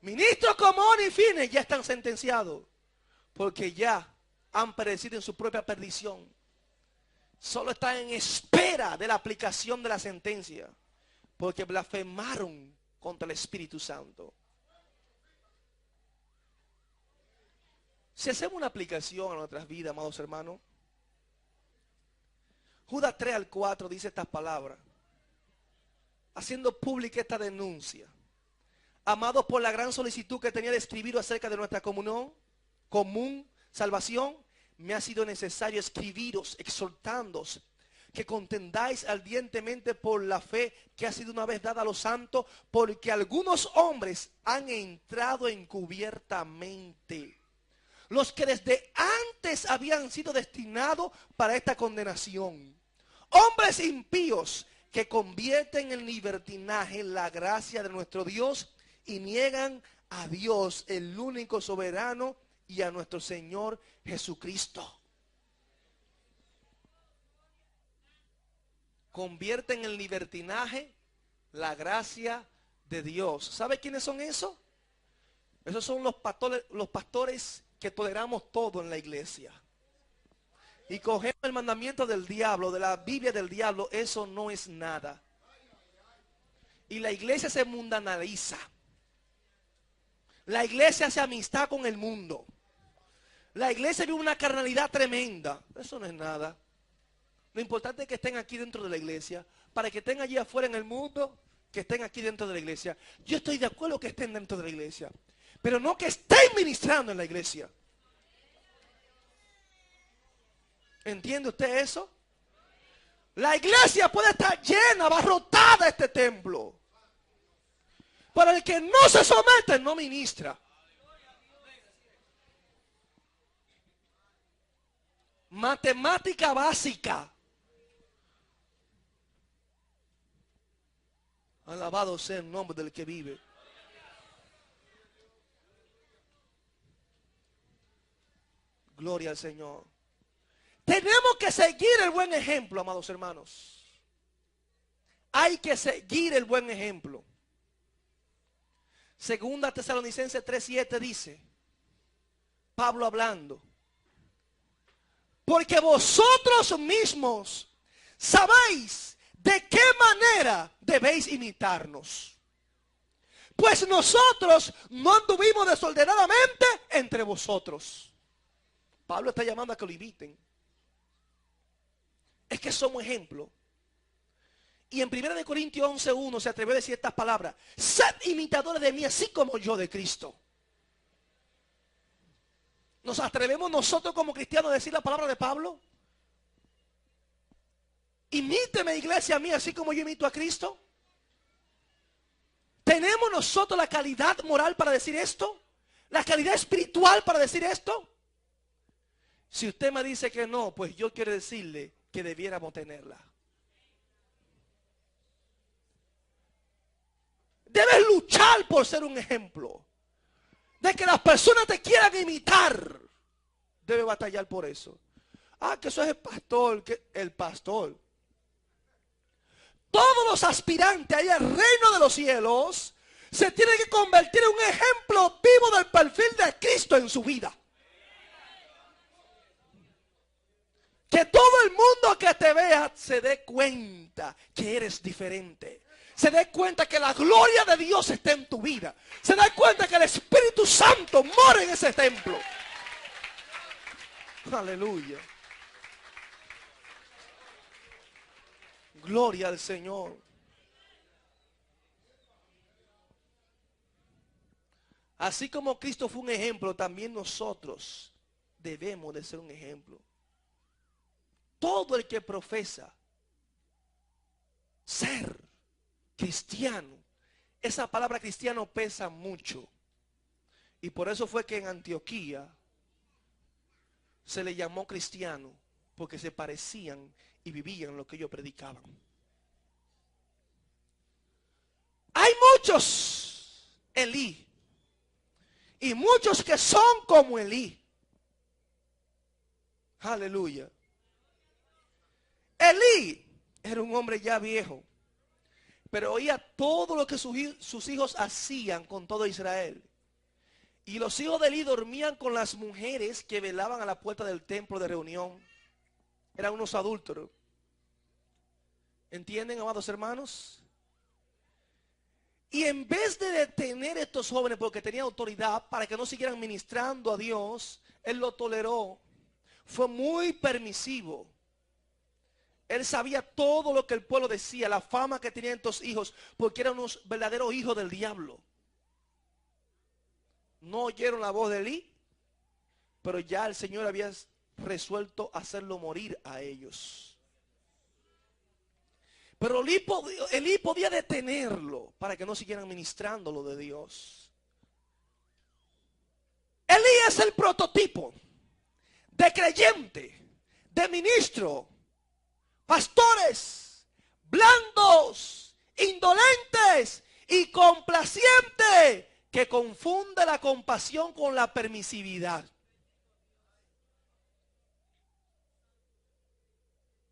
Ministros como Oni Fines ya están sentenciados porque ya han perecido en su propia perdición. Solo están en espera de la aplicación de la sentencia porque blasfemaron contra el Espíritu Santo. Si hacemos una aplicación a nuestras vidas, amados hermanos, Judas 3:4 dice estas palabras, haciendo pública esta denuncia. Amados, por la gran solicitud que tenía de escribir acerca de nuestra común salvación, me ha sido necesario escribiros, exhortándoos que contendáis ardientemente por la fe que ha sido una vez dada a los santos, porque algunos hombres han entrado encubiertamente, los que desde antes habían sido destinados para esta condenación. Hombres impíos que convierten en libertinaje la gracia de nuestro Dios y niegan a Dios, el único soberano, y a nuestro Señor Jesucristo. Convierten en libertinaje la gracia de Dios. ¿Sabe quiénes son esos? Esos son los pastores que toleramos todo en la iglesia. Y cogemos el mandamiento del diablo, de la Biblia del diablo. Eso no es nada. Y la iglesia se mundanaliza. La iglesia hace amistad con el mundo. La iglesia vive una carnalidad tremenda. Eso no es nada. Lo importante es que estén aquí dentro de la iglesia. Para que estén allí afuera en el mundo, que estén aquí dentro de la iglesia. Yo estoy de acuerdo que estén dentro de la iglesia, pero no que estén ministrando en la iglesia. ¿Entiende usted eso? La iglesia puede estar llena, abarrotada este templo, pero el que no se somete no ministra. Matemática básica. Alabado sea el nombre del que vive. Gloria al Señor. Tenemos que seguir el buen ejemplo, amados hermanos. Hay que seguir el buen ejemplo. Segunda Tesalonicenses 3:7 dice, Pablo hablando, porque vosotros mismos sabéis de qué manera debéis imitarnos. Pues nosotros no anduvimos desordenadamente entre vosotros. Pablo está llamando a que lo imiten. Es que somos ejemplo. Y en 1 Corintios 11:1 se atrevió a decir estas palabras: sed imitadores de mí, así como yo de Cristo. ¿Nos atrevemos nosotros como cristianos a decir la palabra de Pablo? Imíteme, iglesia, a mí, así como yo imito a Cristo. ¿Tenemos nosotros la calidad moral para decir esto? ¿La calidad espiritual para decir esto? Si usted me dice que no, pues yo quiero decirle que debiéramos tenerla. Debes luchar por ser un ejemplo. De que las personas te quieran imitar. Debes batallar por eso. Ah, que eso es el pastor. Que el pastor. Todos los aspirantes al reino de los cielos se tienen que convertir en un ejemplo vivo del perfil de Cristo en su vida. Que todo el mundo que te vea se dé cuenta que eres diferente. Se dé cuenta que la gloria de Dios está en tu vida. Se dé cuenta que el Espíritu Santo mora en ese templo. Aleluya. Gloria al Señor. Así como Cristo fue un ejemplo, también nosotros debemos de ser un ejemplo. Todo el que profesa ser cristiano, esa palabra cristiano pesa mucho. Y por eso fue que en Antioquía se le llamó cristiano, porque se parecían y vivían lo que ellos predicaban. Hay muchos Elí y muchos que son como Elí. Aleluya. Elí era un hombre ya viejo, pero oía todo lo que sus hijos hacían con todo Israel. Y los hijos de Elí dormían con las mujeres que velaban a la puerta del templo de reunión. Eran unos adúlteros. ¿Entienden, amados hermanos? Y en vez de detener a estos jóvenes porque tenían autoridad para que no siguieran ministrando a Dios, él lo toleró. Fue muy permisivo. Él sabía todo lo que el pueblo decía, la fama que tenían estos hijos, porque eran unos verdaderos hijos del diablo. No oyeron la voz de Elí, pero ya el Señor había resuelto hacerlo morir a ellos. Pero Elí podía detenerlo para que no siguieran ministrando lo de Dios. Elí es el prototipo de creyente, de ministro, pastores, blandos, indolentes y complacientes, que confunde la compasión con la permisividad.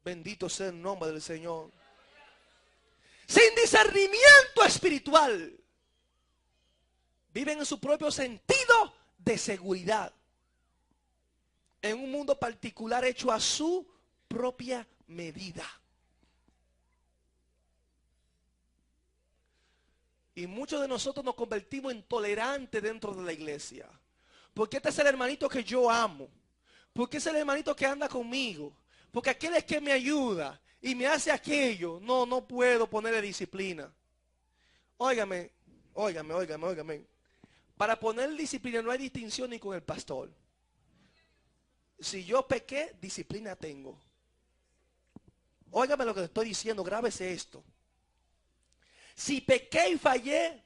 Bendito sea el nombre del Señor. Sin discernimiento espiritual, viven en su propio sentido de seguridad, en un mundo particular hecho a su propia medida. Y muchos de nosotros nos convertimos en tolerantes dentro de la iglesia, porque este es el hermanito que yo amo, porque es el hermanito que anda conmigo, porque aquel es que me ayuda y me hace aquello. No puedo ponerle disciplina. Óigame. Para poner disciplina no hay distinción ni con el pastor. Si yo pequé, disciplina tengo. Óigame lo que le estoy diciendo, grábese esto. Si pequé y fallé,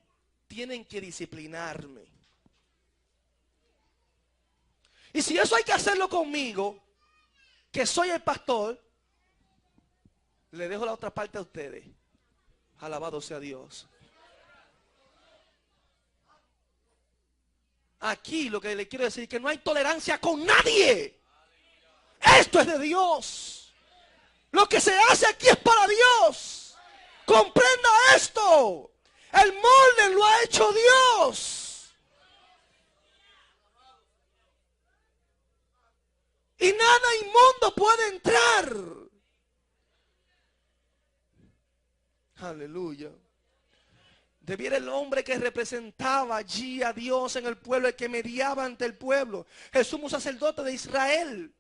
tienen que disciplinarme. Y si eso hay que hacerlo conmigo, que soy el pastor, le dejo la otra parte a ustedes. Alabado sea Dios. Aquí lo que le quiero decir es que no hay tolerancia con nadie. Esto es de Dios. Lo que se hace aquí es para Dios. Comprenda esto. El molde lo ha hecho Dios. Y nada inmundo puede entrar. Aleluya. Debiera el hombre que representaba allí a Dios en el pueblo, el que mediaba ante el pueblo, el sumo sacerdote de Israel.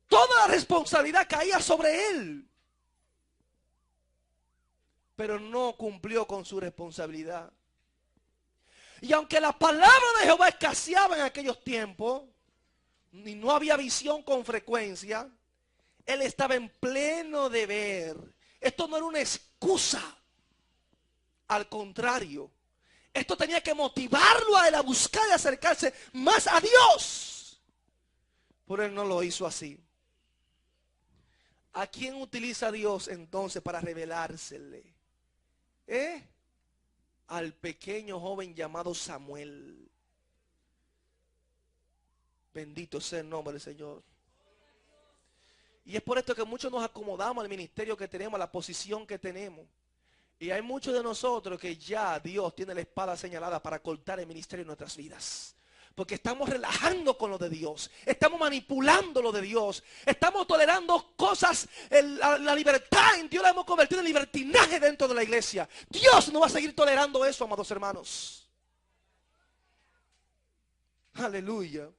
Toda la responsabilidad caía sobre él. Pero no cumplió con su responsabilidad. Y aunque la palabra de Jehová escaseaba en aquellos tiempos, y no había visión con frecuencia, él estaba en pleno deber. Esto no era una excusa. Al contrario, esto tenía que motivarlo a él a buscar y acercarse más a Dios. Pero él no lo hizo así. ¿A quién utiliza Dios entonces para revelársele? Al pequeño joven llamado Samuel. Bendito sea el nombre del Señor. Y es por esto que muchos nos acomodamos al ministerio que tenemos, a la posición que tenemos. Y hay muchos de nosotros que ya Dios tiene la espada señalada para cortar el ministerio en nuestras vidas. Porque estamos relajando con lo de Dios. Estamos manipulando lo de Dios. Estamos tolerando cosas. La libertad en Dios la hemos convertido en libertinaje dentro de la iglesia. Dios no va a seguir tolerando eso, amados hermanos. Aleluya.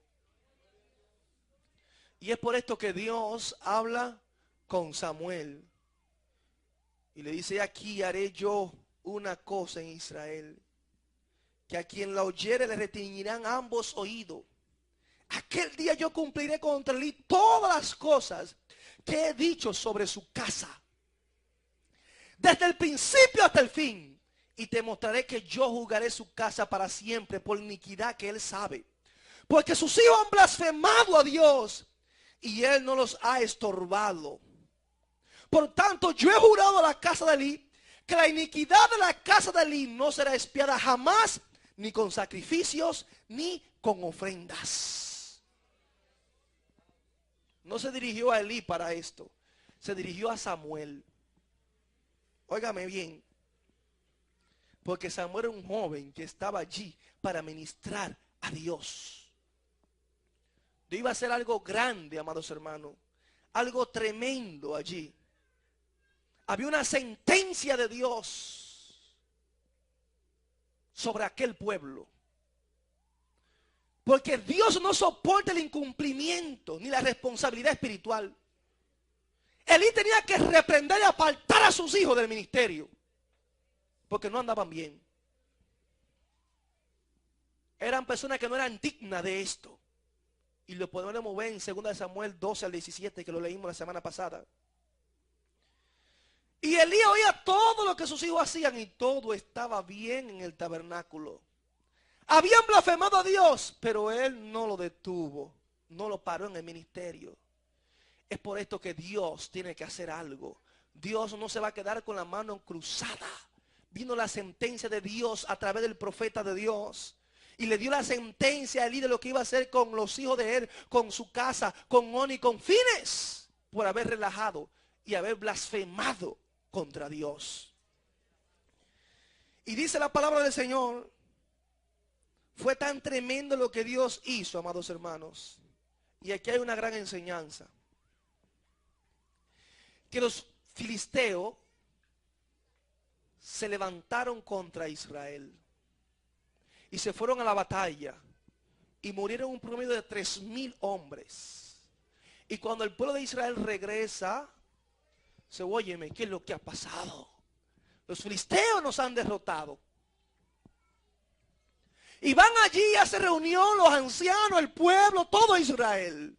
Y es por esto que Dios habla con Samuel. Y le dice, aquí haré yo una cosa en Israel, que a quien la oyere le retiñirán ambos oídos. Aquel día yo cumpliré contra él todas las cosas que he dicho sobre su casa, desde el principio hasta el fin. Y te mostraré que yo juzgaré su casa para siempre por iniquidad que él sabe. Porque sus hijos han blasfemado a Dios y él no los ha estorbado. Por tanto, yo he jurado a la casa de Elí que la iniquidad de la casa de Elí no será expiada jamás, ni con sacrificios, ni con ofrendas. No se dirigió a Elí para esto, se dirigió a Samuel. Óigame bien, porque Samuel era un joven que estaba allí para ministrar a Dios. Dios iba a hacer algo grande, amados hermanos, algo tremendo allí. Había una sentencia de Dios sobre aquel pueblo. Porque Dios no soporta el incumplimiento ni la responsabilidad espiritual. Elí tenía que reprender y apartar a sus hijos del ministerio. Porque no andaban bien. Eran personas que no eran dignas de esto. Y lo podemos ver en 2 Samuel 12 al 17, que lo leímos la semana pasada. Y Elí oía todo lo que sus hijos hacían y todo estaba bien en el tabernáculo. Habían blasfemado a Dios, pero él no lo detuvo, no lo paró en el ministerio. Es por esto que Dios tiene que hacer algo. Dios no se va a quedar con la mano cruzada. Vino la sentencia de Dios a través del profeta de Dios. Y le dio la sentencia a Elí de lo que iba a hacer con los hijos de él, con su casa, con Oni, con Fines, por haber relajado y haber blasfemado contra Dios. Y dice la palabra del Señor, fue tan tremendo lo que Dios hizo, amados hermanos. Y aquí hay una gran enseñanza. Que los filisteos se levantaron contra Israel. Y se fueron a la batalla. Y murieron un promedio de 3,000 hombres. Y cuando el pueblo de Israel regresa, se óyeme, ¿qué es lo que ha pasado? Los filisteos nos han derrotado. Y van allí y hace reunión los ancianos, el pueblo, todo Israel.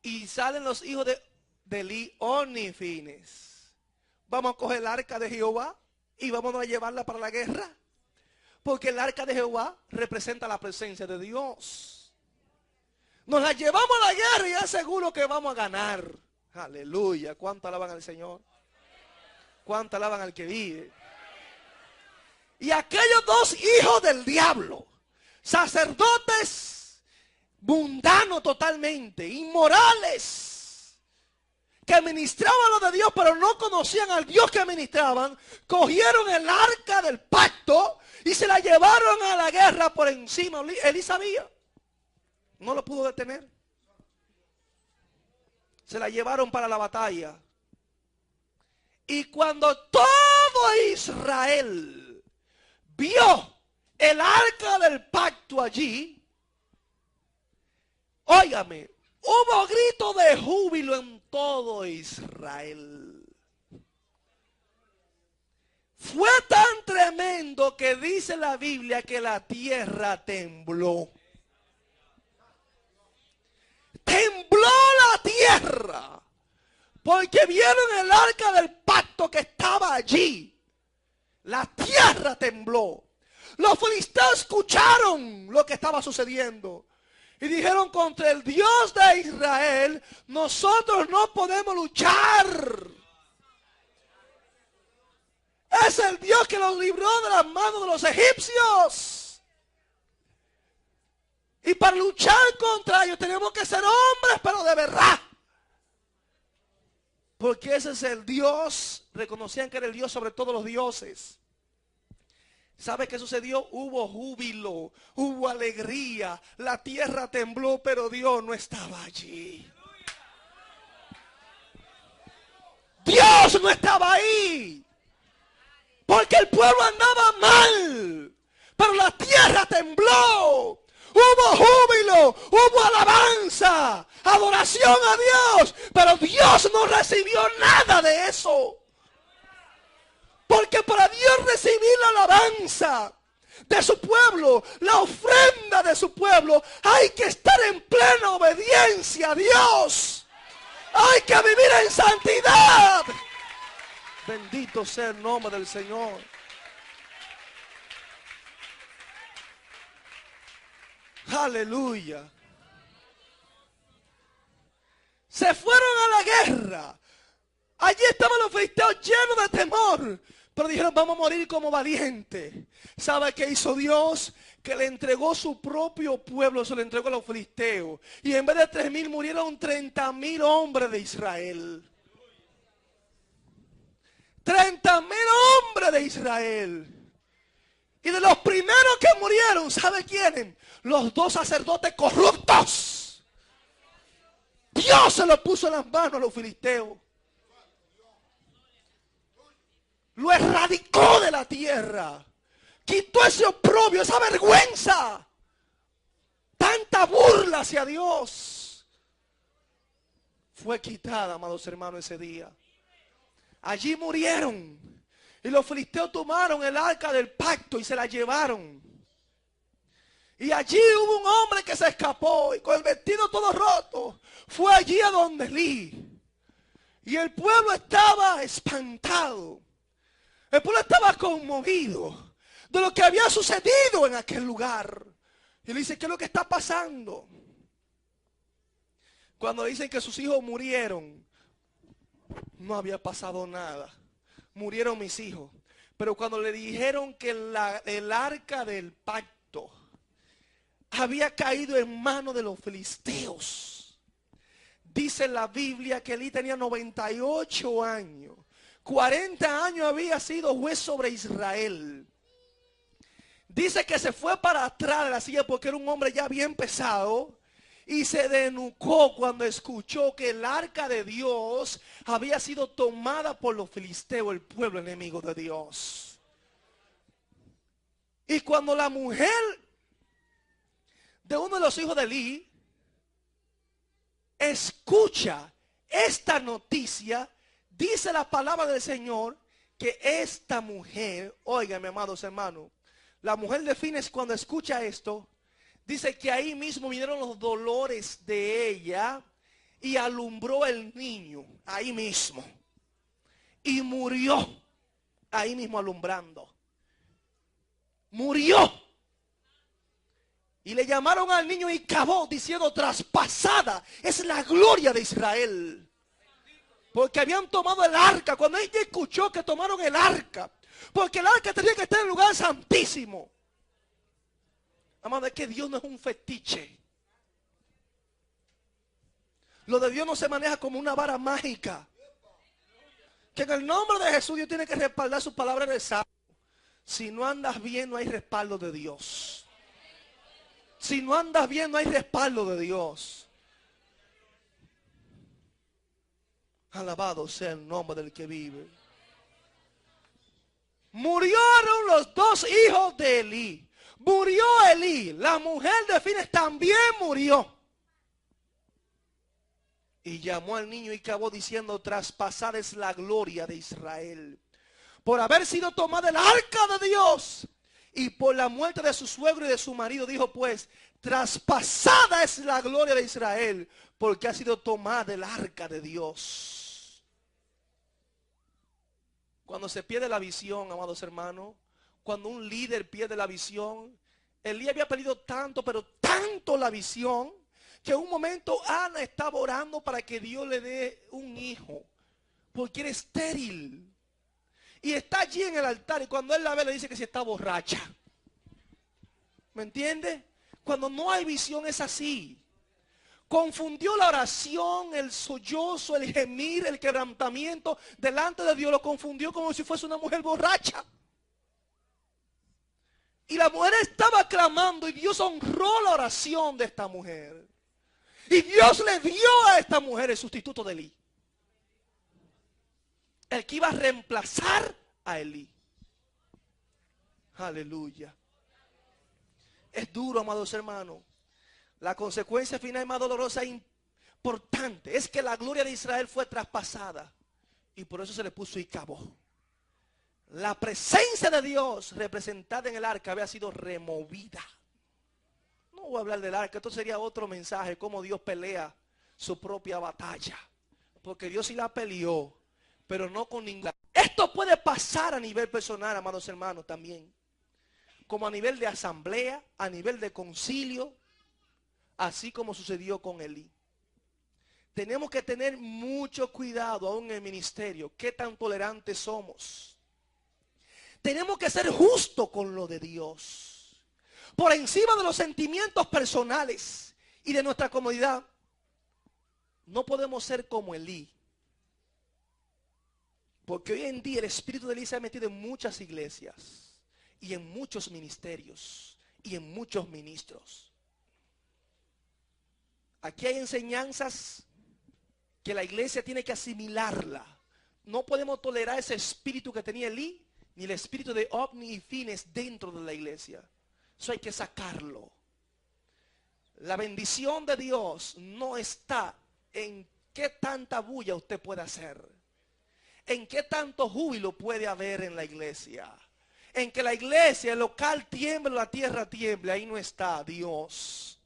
Y salen los hijos de Elí, Oni y Fines. Vamos a coger el arca de Jehová y vamos a llevarla para la guerra. Porque el arca de Jehová representa la presencia de Dios. Nos la llevamos a la guerra y es seguro que vamos a ganar. Aleluya. ¿Cuánto alaban al Señor? ¿Cuánto alaban al que vive? Y aquellos dos hijos del diablo, sacerdotes mundanos totalmente, inmorales, que ministraban lo de Dios pero no conocían al Dios que ministraban, cogieron el arca del pacto y se la llevaron a la guerra por encima. Elí sabía. No lo pudo detener. Se la llevaron para la batalla. Y cuando todo Israel vio el arca del pacto allí, óigame, hubo grito de júbilo en todo Israel. Fue tan tremendo que dice la Biblia que la tierra tembló. Tembló la tierra. Porque vieron el arca del pacto que estaba allí. La tierra tembló. Los filisteos escucharon lo que estaba sucediendo. Y dijeron: contra el Dios de Israel nosotros no podemos luchar. Es el Dios que los libró de las manos de los egipcios. Y para luchar contra ellos tenemos que ser hombres, pero de verdad. Porque ese es el Dios. Reconocían que era el Dios sobre todos los dioses. ¿Sabe qué sucedió? Hubo júbilo, hubo alegría. La tierra tembló, pero Dios no estaba allí. Dios no estaba ahí. Porque el pueblo andaba mal. Pero la tierra tembló. Hubo júbilo, hubo alabanza, adoración a Dios. Pero Dios no recibió nada de eso. Porque para Dios recibir la alabanza de su pueblo, la ofrenda de su pueblo, hay que estar en plena obediencia a Dios. Hay que vivir en santidad. Bendito sea el nombre del Señor. Aleluya. Se fueron a la guerra. Allí estaban los filisteos llenos de temor. Pero dijeron: vamos a morir como valientes. ¿Sabe qué hizo Dios? Que le entregó su propio pueblo, se lo entregó a los filisteos. Y en vez de 3,000 murieron 30,000 hombres de Israel. 30,000 hombres de Israel. Y de los primeros que murieron, ¿sabe quiénes? Los 2 sacerdotes corruptos. Dios se lo puso en las manos a los filisteos. Lo erradicó de la tierra. Quitó ese oprobio, esa vergüenza. Tanta burla hacia Dios. Fue quitada, amados hermanos, ese día. Allí murieron. Y los filisteos tomaron el arca del pacto y se la llevaron. Y allí hubo un hombre que se escapó y con el vestido todo roto fue allí a donde Elí. Y el pueblo estaba espantado. El pueblo estaba conmovido de lo que había sucedido en aquel lugar. Y le dice: ¿qué es lo que está pasando? Cuando dicen que sus hijos murieron, no había pasado nada. Murieron mis hijos. Pero cuando le dijeron que el arca del pacto había caído en manos de los filisteos, dice la Biblia que Elí tenía 98 años. 40 años había sido juez sobre Israel. Dice que se fue para atrás de la silla porque era un hombre ya bien pesado. Y se desnucó cuando escuchó que el arca de Dios había sido tomada por los filisteos, el pueblo enemigo de Dios. Y cuando la mujer de uno de los hijos de Elí escucha esta noticia, dice la palabra del Señor que esta mujer, oigan, mis amados hermanos, la mujer de Fines cuando escucha esto, dice que ahí mismo vinieron los dolores de ella y alumbró el niño ahí mismo. Y murió ahí mismo alumbrando. Murió. Y le llamaron al niño y cavó diciendo: traspasada es la gloria de Israel. Porque habían tomado el arca. Cuando ella escuchó que tomaron el arca, porque el arca tenía que estar en el lugar santísimo. Amado, es que Dios no es un fetiche. Lo de Dios no se maneja como una vara mágica. Que en el nombre de Jesús Dios tiene que respaldar su palabra en el salmo. Si no andas bien, no hay respaldo de Dios. Si no andas bien, no hay respaldo de Dios. Alabado sea el nombre del que vive. Murieron los dos hijos de Elí. Murió Elí. La mujer de Fines también murió. Y llamó al niño y acabó diciendo: traspasada es la gloria de Israel, por haber sido tomada el arca de Dios. Y por la muerte de su suegro y de su marido, dijo pues: traspasada es la gloria de Israel, porque ha sido tomada el arca de Dios. Cuando se pierde la visión, amados hermanos, cuando un líder pierde la visión, Elí había perdido tanto, pero tanto la visión, que en un momento Ana estaba orando para que Dios le dé un hijo, porque era estéril. Y está allí en el altar, y cuando él la ve le dice que si está borracha. ¿Me entiende? Cuando no hay visión es así. Confundió la oración, el sollozo, el gemir, el quebrantamiento delante de Dios, lo confundió como si fuese una mujer borracha. Y la mujer estaba clamando y Dios honró la oración de esta mujer. Y Dios le dio a esta mujer el sustituto de Elí, el que iba a reemplazar a Elí. Aleluya. Es duro, amados hermanos. La consecuencia final más dolorosa e importante es que la gloria de Israel fue traspasada. Y por eso se le puso Icabod. La presencia de Dios representada en el arca había sido removida. No voy a hablar del arca, esto sería otro mensaje, cómo Dios pelea su propia batalla. Porque Dios sí la peleó, pero no con ninguna. Esto puede pasar a nivel personal, amados hermanos, también. Como a nivel de asamblea, a nivel de concilio, así como sucedió con Elí. Tenemos que tener mucho cuidado aún en el ministerio. ¿Qué tan tolerantes somos? Tenemos que ser justos con lo de Dios. Por encima de los sentimientos personales y de nuestra comodidad, no podemos ser como Elí. Porque hoy en día el espíritu de Elí se ha metido en muchas iglesias y en muchos ministerios y en muchos ministros. Aquí hay enseñanzas que la iglesia tiene que asimilarla. No podemos tolerar ese espíritu que tenía Elí, ni el espíritu de Ovni y Fines dentro de la iglesia. Eso hay que sacarlo. La bendición de Dios no está en qué tanta bulla usted puede hacer, en qué tanto júbilo puede haber en la iglesia, en que la iglesia, el local tiemble, la tierra tiemble. Ahí no está Dios.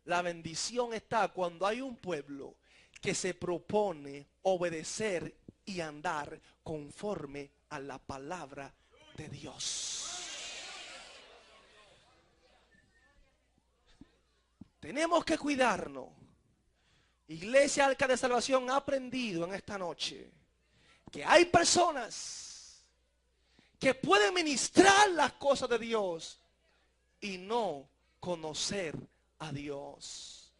La bendición está cuando hay un pueblo que se propone obedecer y andar conforme a la palabra de Dios. Tenemos que cuidarnos. Iglesia Arca de Salvación ha aprendido en esta noche que hay personas que pueden ministrar las cosas de Dios y no conocer a Dios.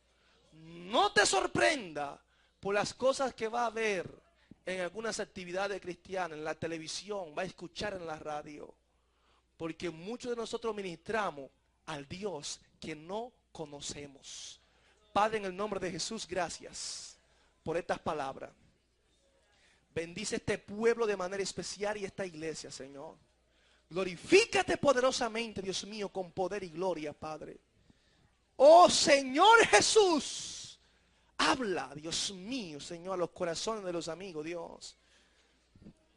No te sorprenda por las cosas que va a ver en algunas actividades cristianas, en la televisión, va a escuchar en la radio, porque muchos de nosotros ministramos al Dios que no conocemos. Padre, en el nombre de Jesús, gracias por estas palabras. Bendice este pueblo de manera especial y esta iglesia, Señor. Glorifícate poderosamente, Dios mío, con poder y gloria, Padre. Oh Señor Jesús, habla, Dios mío, Señor, a los corazones de los amigos, Dios.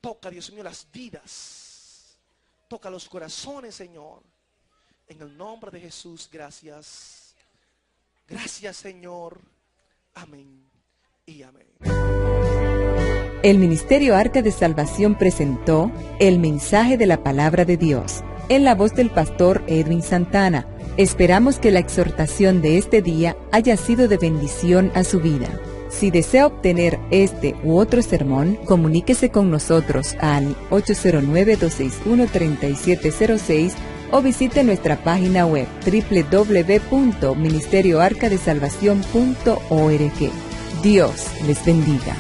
Toca, Dios mío, las vidas. Toca los corazones, Señor. En el nombre de Jesús, gracias. Gracias, Señor. Amén y amén. El Ministerio Arca de Salvación presentó el mensaje de la palabra de Dios en la voz del pastor Edwin Santana. Esperamos que la exhortación de este día haya sido de bendición a su vida. Si desea obtener este u otro sermón, comuníquese con nosotros al 809-261-3706 o visite nuestra página web www.ministerioarcadesalvacion.org. Dios les bendiga.